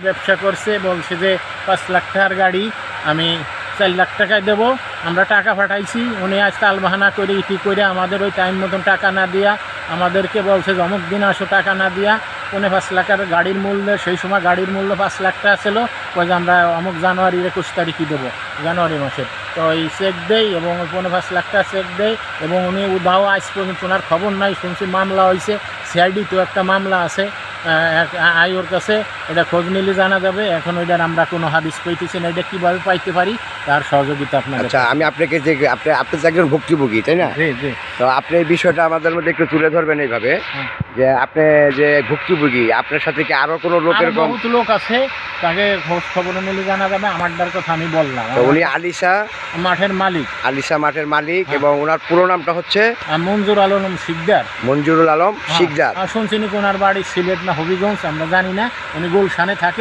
ব্যবসা করছে, বলছে যে 5 লাখ টাকার গাড়ি আমি 4 লাখ টাকায় দেবো। আমরা টাকা পাঠাইছি, উনি আজ তালবাহানা করে ইটি করে আমাদের ওই টাইম মতন টাকা না দিয়া আমাদেরকে বলছে যে অমুক দিন আসো, টাকা না দিয়া 5 লাখের গাড়ির মূল্য, সেই সময় গাড়ির মূল্য 5 লাখ টাকা ছিল, ওই যে আমরা অমুক জানুয়ারি 21 তারিখই দেবো, জানুয়ারি মাসের। তো এই চেক দেয় এবং 5 লাখ টাকা চেক দেয় এবং উনি উদাও আজ পর্যন্ত ওনার খবর নাই। শুনছি মামলা হয়েছে, সিআইডি তো একটা মামলা আছে আয়োর কাছে, এটা খোঁজ নিলে জানা যাবে। এখন ওইটার আমরা কোনো হাদিস পাইতেছি না, এটা কীভাবে পাইতে পারি তার সহযোগিতা আপনার। আচ্ছা, আমি আপনাকে যে আপনি তো একজন ভুক্তভোগী, তাই না? জি জি। তো আপনি এই বিষয়টা আমাদের মধ্যে একটু তুলে ধরবেন এইভাবে যে আপনি যে ভুক্তভোগী, আপনার সাথে কি আরো কোনো লোকের বহুত লোক আছে, তাকে খোঁজ খবর নিলে জানা যাবে। আমারটার কথা আমি বললাম। উনি আলিশা মাঠের মালিক, আলিশা মাঠের মালিক, এবং ওনার পুরো নামটা হচ্ছে মঞ্জুর আলম শিকদার। মঞ্জুরুল আলম শিকদার। শুনছি ওনার বাড়ি সিলেট না হবিগঞ্জ, আমরা জানি না। উনি গুলশানে থাকে।